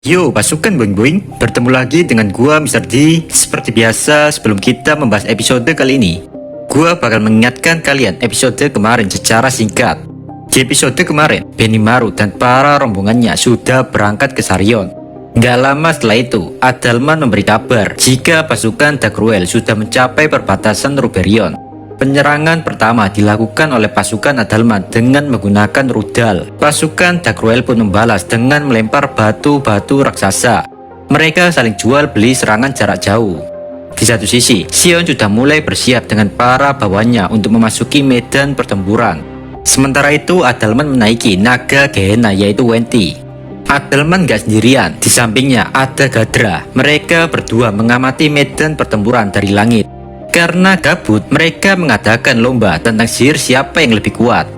Yo pasukan boing-boing, bertemu lagi dengan gua Mr. D. Seperti biasa, sebelum kita membahas episode kali ini, gua bakal mengingatkan kalian episode kemarin secara singkat. Di episode kemarin, Benimaru dan para rombongannya sudah berangkat ke Sarion. Gak lama setelah itu, Adalman memberi kabar jika pasukan Dagruel sudah mencapai perbatasan Ruberion. Penyerangan pertama dilakukan oleh pasukan Adalman dengan menggunakan rudal. Pasukan Dagruel pun membalas dengan melempar batu-batu raksasa. Mereka saling jual beli serangan jarak jauh. Di satu sisi, Sion sudah mulai bersiap dengan para bawahannya untuk memasuki medan pertempuran. Sementara itu, Adalman menaiki naga Gehenna yaitu Wenti. Adalman gak sendirian, di sampingnya ada Gadra. Mereka berdua mengamati medan pertempuran dari langit. Karena gabut, mereka mengadakan lomba tentang sihir siapa yang lebih kuat.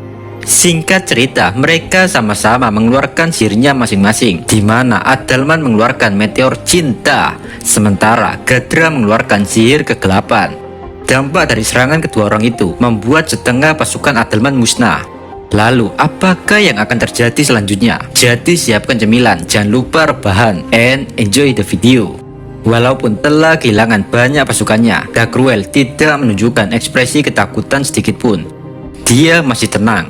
Singkat cerita, mereka sama-sama mengeluarkan sihirnya masing-masing, di mana Adalman mengeluarkan meteor cinta, sementara Gadra mengeluarkan sihir kegelapan. Dampak dari serangan kedua orang itu membuat setengah pasukan Adalman musnah. Lalu, apakah yang akan terjadi selanjutnya? Jadi siapkan cemilan, jangan lupa rebahan, and enjoy the video. Walaupun telah kehilangan banyak pasukannya, Dagruel tidak menunjukkan ekspresi ketakutan sedikitpun. Dia masih tenang.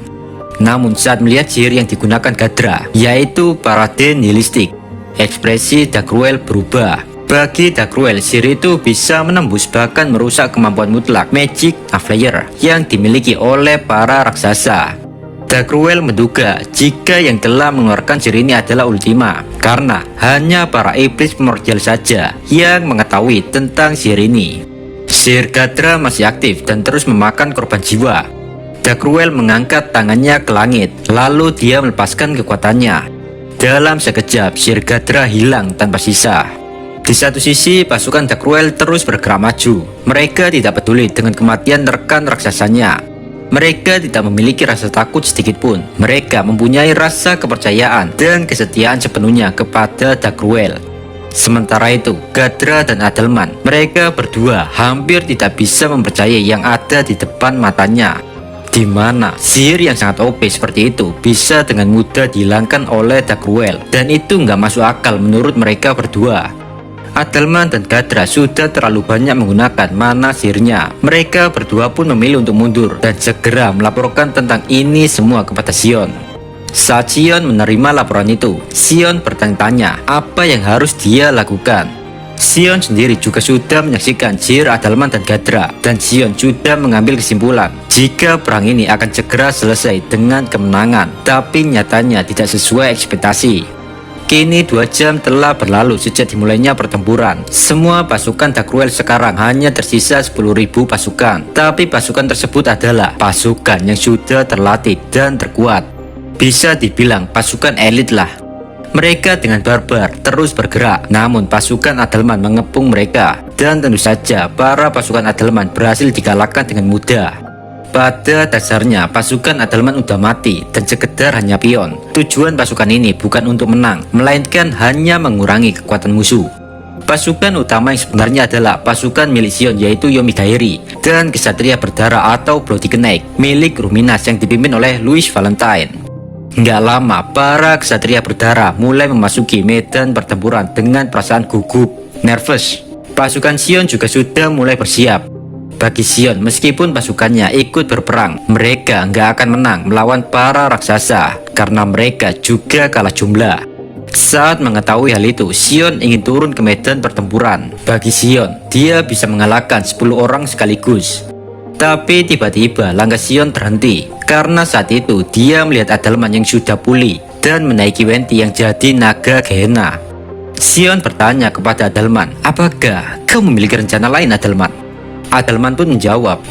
Namun saat melihat sihir yang digunakan Gadra, yaitu parade nihilistik, ekspresi Dagruel berubah. Bagi Dagruel, sihir itu bisa menembus bahkan merusak kemampuan mutlak Magic Flyer yang dimiliki oleh para raksasa. Dagruel menduga jika yang telah mengeluarkan sihir ini adalah Ultima, karena hanya para iblis primordial saja yang mengetahui tentang sihir ini. Sihir Gadra masih aktif dan terus memakan korban jiwa. Dagruel mengangkat tangannya ke langit, lalu dia melepaskan kekuatannya. Dalam sekejap, sihir Gadra hilang tanpa sisa. Di satu sisi, pasukan Dagruel terus bergerak maju. Mereka tidak peduli dengan kematian rekan raksasanya. Mereka tidak memiliki rasa takut sedikitpun. Mereka mempunyai rasa kepercayaan dan kesetiaan sepenuhnya kepada Dagruel. Sementara itu, Gadra dan Adalman, mereka berdua hampir tidak bisa mempercayai yang ada di depan matanya. Di mana sihir yang sangat OP seperti itu bisa dengan mudah dihilangkan oleh Dagruel, dan itu nggak masuk akal menurut mereka berdua. Adalman dan Gadra sudah terlalu banyak menggunakan mana sihirnya. Mereka berdua pun memilih untuk mundur dan segera melaporkan tentang ini semua kepada Sion. Saat Sion menerima laporan itu, Sion bertanya-tanya apa yang harus dia lakukan. Sion sendiri juga sudah menyaksikan sihir Adalman dan Gadra, dan Sion sudah mengambil kesimpulan jika perang ini akan segera selesai dengan kemenangan, tapi nyatanya tidak sesuai ekspektasi. Kini 2 jam telah berlalu sejak dimulainya pertempuran. Semua pasukan Dagruel sekarang hanya tersisa 10.000 pasukan. Tapi pasukan tersebut adalah pasukan yang sudah terlatih dan terkuat. Bisa dibilang pasukan elit lah. Mereka dengan barbar terus bergerak, namun pasukan Adalman mengepung mereka. Dan tentu saja para pasukan Adalman berhasil dikalahkan dengan mudah. Pada dasarnya, pasukan Adalman udah mati dan sekedar hanya pion. Tujuan pasukan ini bukan untuk menang, melainkan hanya mengurangi kekuatan musuh. Pasukan utama yang sebenarnya adalah pasukan milik Sion, yaitu Yomidairi, dan Kesatria Berdarah atau Bloody Snake milik Ruminas yang dipimpin oleh Louis Valentine. Nggak lama, para Kesatria Berdarah mulai memasuki medan pertempuran dengan perasaan gugup, nervous. Pasukan Sion juga sudah mulai bersiap. Bagi Sion, meskipun pasukannya ikut berperang, mereka nggak akan menang melawan para raksasa karena mereka juga kalah jumlah. Saat mengetahui hal itu, Sion ingin turun ke medan pertempuran. Bagi Sion, dia bisa mengalahkan 10 orang sekaligus. Tapi tiba-tiba langkah Sion terhenti karena saat itu dia melihat Adalman yang sudah pulih dan menaiki Wenti yang jadi naga Gehenna. Sion bertanya kepada Adalman, apakah kau memiliki rencana lain, Adalman? Adalman pun menjawab,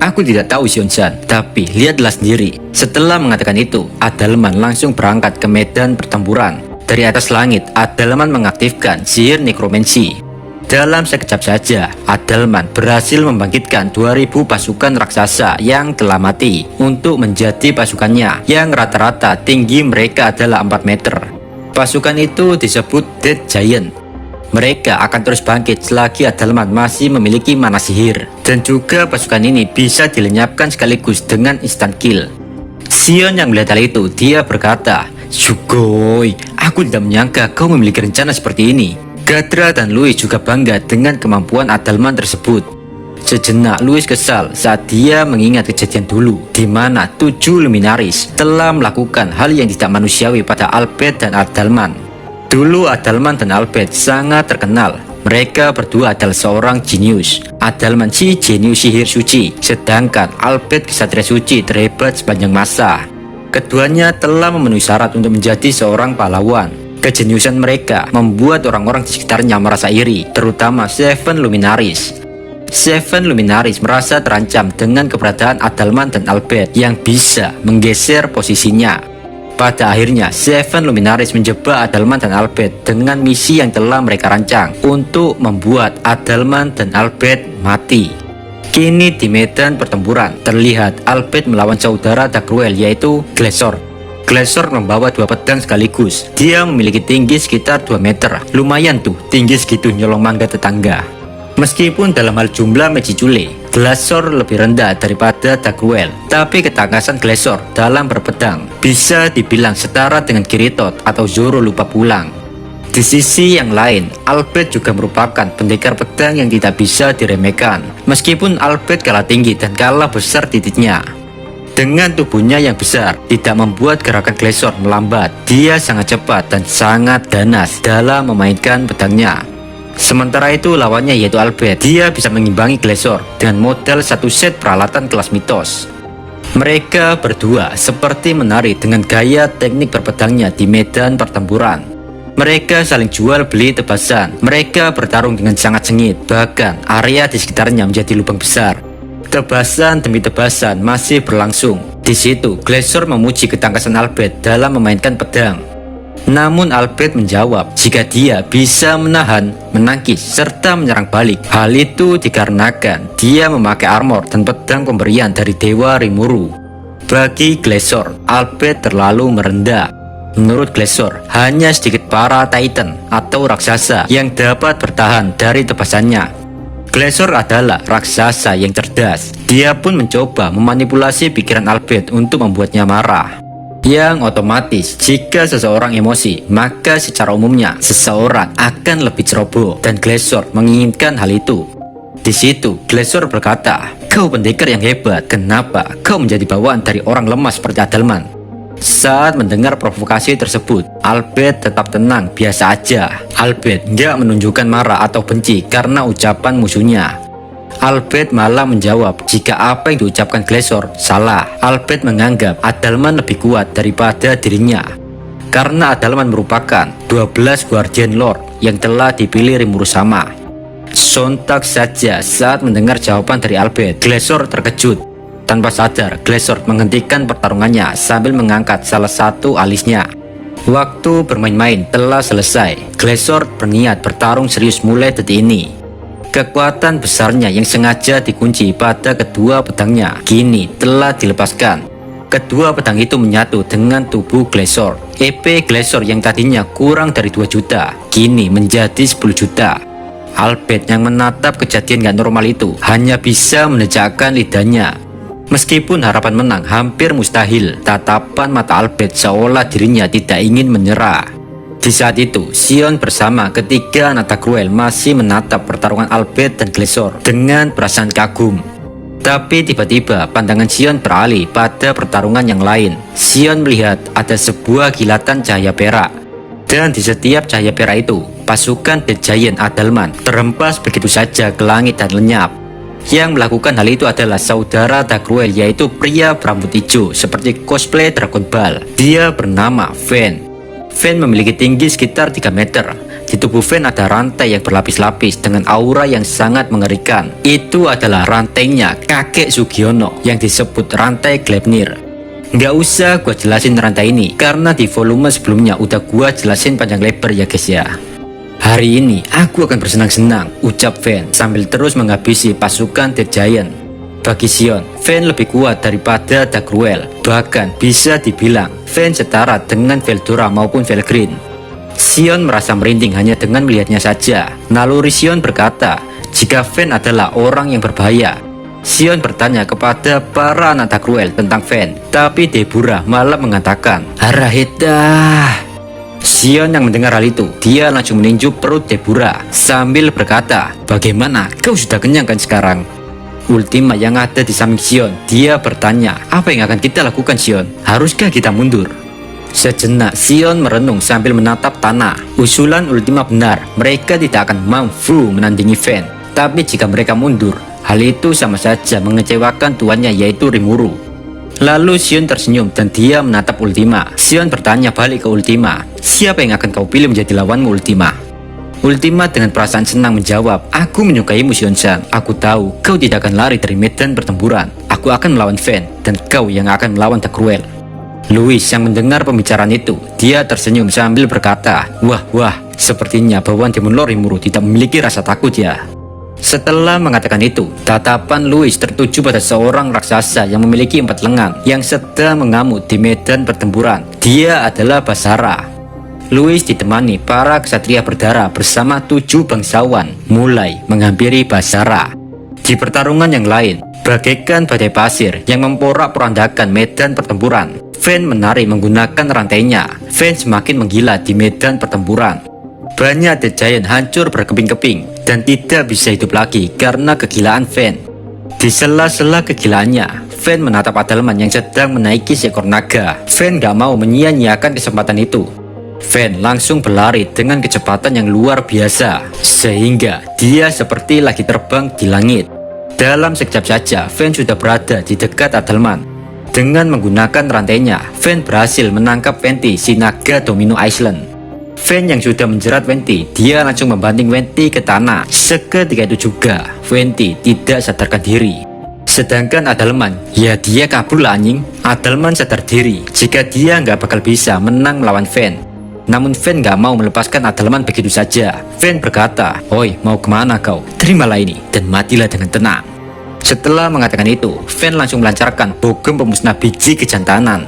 aku tidak tahu Sion-san, tapi lihatlah sendiri. Setelah mengatakan itu, Adalman langsung berangkat ke medan pertempuran. Dari atas langit, Adalman mengaktifkan sihir nekromansi. Dalam sekejap saja, Adalman berhasil membangkitkan 2000 pasukan raksasa yang telah mati untuk menjadi pasukannya, yang rata-rata tinggi mereka adalah 4 meter. Pasukan itu disebut Dead Giant. Mereka akan terus bangkit selagi Adalman masih memiliki mana sihir. Dan juga pasukan ini bisa dilenyapkan sekaligus dengan instant kill. Sion yang melihat hal itu, dia berkata, Sugoi, aku tidak menyangka kau memiliki rencana seperti ini. Catra dan Louis juga bangga dengan kemampuan Adalman tersebut. Sejenak Louis kesal saat dia mengingat kejadian dulu di mana 7 Luminaris telah melakukan hal yang tidak manusiawi pada Albert dan Adalman. Dulu Adalman dan Albert sangat terkenal. Mereka berdua adalah seorang jenius. Adalman si jenius sihir suci, sedangkan Albert kesatria suci terhebat sepanjang masa. Keduanya telah memenuhi syarat untuk menjadi seorang pahlawan. Kejeniusan mereka membuat orang-orang di sekitarnya merasa iri, terutama Seven Luminaris. Seven Luminaris merasa terancam dengan keberadaan Adalman dan Albert yang bisa menggeser posisinya. Pada akhirnya, Seven Luminaris menjebak Adalman dan Albert dengan misi yang telah mereka rancang untuk membuat Adalman dan Albert mati. Kini di medan pertempuran, terlihat Albert melawan saudara Dagruel yaitu Glesor. Glesor membawa 2 pedang sekaligus. Dia memiliki tinggi sekitar 2 meter. Lumayan tuh, tinggi segitu nyolong mangga tetangga. Meskipun dalam hal jumlah Magicule, Glesor lebih rendah daripada Dagruel, tapi ketangkasan Glesor dalam berpedang bisa dibilang setara dengan Kiritot atau Zoro lupa pulang. Di sisi yang lain, Albert juga merupakan pendekar pedang yang tidak bisa diremehkan. Meskipun Albert kalah tinggi dan kalah besar titiknya, dengan tubuhnya yang besar tidak membuat gerakan Glesor melambat. Dia sangat cepat dan sangat ganas dalam memainkan pedangnya. Sementara itu lawannya yaitu Albert. Dia bisa mengimbangi Glesor dengan modal 1 set peralatan kelas mitos. Mereka berdua seperti menari dengan gaya teknik berpedangnya di medan pertempuran. Mereka saling jual beli tebasan. Mereka bertarung dengan sangat sengit. Bahkan area di sekitarnya menjadi lubang besar. Tebasan demi tebasan masih berlangsung. Di situ Glesor memuji ketangkasan Albert dalam memainkan pedang. Namun Albert menjawab jika dia bisa menahan, menangkis, serta menyerang balik. Hal itu dikarenakan dia memakai armor dan pedang pemberian dari Dewa Rimuru. Bagi Glesor, Albert terlalu merendah. Menurut Glesor, hanya sedikit para Titan atau raksasa yang dapat bertahan dari tebasannya. Glesor adalah raksasa yang cerdas. Dia pun mencoba memanipulasi pikiran Albert untuk membuatnya marah. Yang otomatis jika seseorang emosi, maka secara umumnya seseorang akan lebih ceroboh, dan Glesor menginginkan hal itu. Di situ Glesor berkata, "Kau pendekar yang hebat, kenapa kau menjadi bawaan dari orang lemah seperti Adalman?" Saat mendengar provokasi tersebut, Albert tetap tenang, biasa aja. Albert nggak menunjukkan marah atau benci karena ucapan musuhnya. Albert malah menjawab jika apa yang diucapkan Glesor salah. Albert menganggap Adalman lebih kuat daripada dirinya, karena Adalman merupakan 12 Guardian Lord yang telah dipilih Rimuru sama. Sontak saja saat mendengar jawaban dari Albert, Glesor terkejut. Tanpa sadar, Glesor menghentikan pertarungannya sambil mengangkat salah satu alisnya. Waktu bermain-main telah selesai. Glesor berniat bertarung serius mulai detik ini. Kekuatan besarnya yang sengaja dikunci pada kedua pedangnya kini telah dilepaskan. Kedua pedang itu menyatu dengan tubuh Glesor. EP Glesor yang tadinya kurang dari 2 juta kini menjadi 10 juta. Albert yang menatap kejadian gak normal itu hanya bisa menjejakkan lidahnya. Meskipun harapan menang hampir mustahil, tatapan mata Albert seolah dirinya tidak ingin menyerah. Di saat itu, Sion bersama ketiga anak Dagruel masih menatap pertarungan Albert dan Glesor dengan perasaan kagum. Tapi tiba-tiba pandangan Sion beralih pada pertarungan yang lain. Sion melihat ada sebuah kilatan cahaya perak. Dan di setiap cahaya perak itu, pasukan The Giant Adalman terhempas begitu saja ke langit dan lenyap. Yang melakukan hal itu adalah saudara Dagruel, yaitu pria berambut hijau seperti cosplay Dragon Ball. Dia bernama Fen. Fen memiliki tinggi sekitar 3 meter. Di tubuh Fen ada rantai yang berlapis-lapis dengan aura yang sangat mengerikan. Itu adalah rantainya kakek Sugiono yang disebut rantai Gleipnir. Nggak usah gua jelasin rantai ini, karena di volume sebelumnya udah gua jelasin panjang lebar ya guys ya. Hari ini aku akan bersenang-senang, ucap Fen sambil terus menghabisi pasukan The Giant. Bagi Sion, Fen lebih kuat daripada Dagruel. Bahkan bisa dibilang Fen setara dengan Veldora maupun Velgreen. Sion merasa merinding hanya dengan melihatnya saja. Naluri Sion berkata jika Fen adalah orang yang berbahaya. Sion bertanya kepada para anak Dagruel tentang Fen, tapi Deborah malah mengatakan, "Haraheta." Xion yang mendengar hal itu, dia langsung meninju perut Deborah sambil berkata, "Bagaimana? Kau sudah kenyang kan sekarang?" Ultima yang ada di samping Xion, dia bertanya, "Apa yang akan kita lakukan, Xion? Haruskah kita mundur?" Sejenak Xion merenung sambil menatap tanah. Usulan Ultima benar, mereka tidak akan mampu menandingi Fen. Tapi jika mereka mundur, hal itu sama saja mengecewakan tuannya, yaitu Rimuru. Lalu Xion tersenyum dan dia menatap Ultima. Xion bertanya balik ke Ultima, "Siapa yang akan kau pilih menjadi lawanmu, Ultima?" Ultima dengan perasaan senang menjawab, "Aku menyukaimu, Xion-san. Aku tahu kau tidak akan lari dari medan pertempuran. Aku akan melawan Fen, dan kau yang akan melawan The Cruel." Louis yang mendengar pembicaraan itu, dia tersenyum sambil berkata, Wah, sepertinya bawahan Demon Lord Rimuru tidak memiliki rasa takut ya." Setelah mengatakan itu, tatapan Louis tertuju pada seorang raksasa yang memiliki 4 lengan yang sedang mengamuk di medan pertempuran. Dia adalah Basara. Louis ditemani para ksatria berdarah bersama 7 bangsawan mulai menghampiri Basara. Di pertarungan yang lain, bagaikan badai pasir yang memporak-porandakan medan pertempuran, Fen menari menggunakan rantainya. Fen semakin menggila di medan pertempuran. Banyak The Giant hancur berkeping-keping dan tidak bisa hidup lagi karena kegilaan Fen. Di sela-sela kegilaannya, Fen menatap Adalman yang sedang menaiki seekor naga. Fen gak mau menyia-nyiakan kesempatan itu. Fen langsung berlari dengan kecepatan yang luar biasa, sehingga dia seperti lagi terbang di langit. Dalam sekejap saja, Fen sudah berada di dekat Adalman. Dengan menggunakan rantainya, Fen berhasil menangkap Venti, si naga domino Island. Fen yang sudah menjerat Venti, dia langsung membanting Venti ke tanah. Seketika itu juga, Venti tidak sadarkan diri. Sedangkan Adalman, ya dia kabur lah anjing. Adalman sadar diri jika dia nggak bakal bisa menang melawan Fen. Namun Fen nggak mau melepaskan Adalman begitu saja. Fen berkata, "Oi, mau kemana kau? Terimalah ini dan matilah dengan tenang." Setelah mengatakan itu, Fen langsung melancarkan bogem pemusnah biji kejantanan.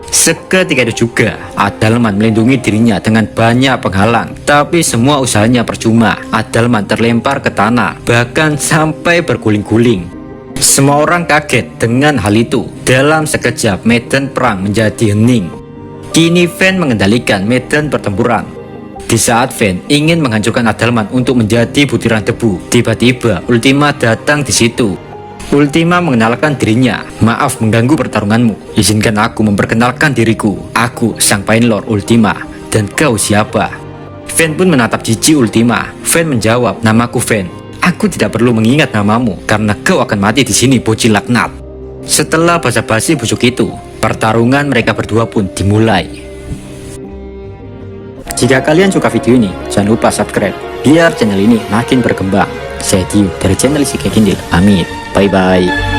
Seketika itu juga, Adalman melindungi dirinya dengan banyak penghalang. Tapi semua usahanya percuma. Adalman terlempar ke tanah, bahkan sampai berguling-guling. Semua orang kaget dengan hal itu. Dalam sekejap, medan perang menjadi hening. Kini Fen mengendalikan medan pertempuran. Di saat Fen ingin menghancurkan Adalman untuk menjadi butiran debu, tiba-tiba Ultima datang di situ. Ultima mengenalkan dirinya. "Maaf mengganggu pertarunganmu. Izinkan aku memperkenalkan diriku. Aku sang Pain Lord Ultima. Dan kau siapa?" Fen pun menatap jijik Ultima. Fen menjawab, "Namaku Fen. Aku tidak perlu mengingat namamu karena kau akan mati di sini, bocil laknat." Setelah basa-basi busuk itu, pertarungan mereka berdua pun dimulai. Jika kalian suka video ini, jangan lupa subscribe biar channel ini makin berkembang. Saya Dio dari channel Isekai Kindle. Amin. Bye bye.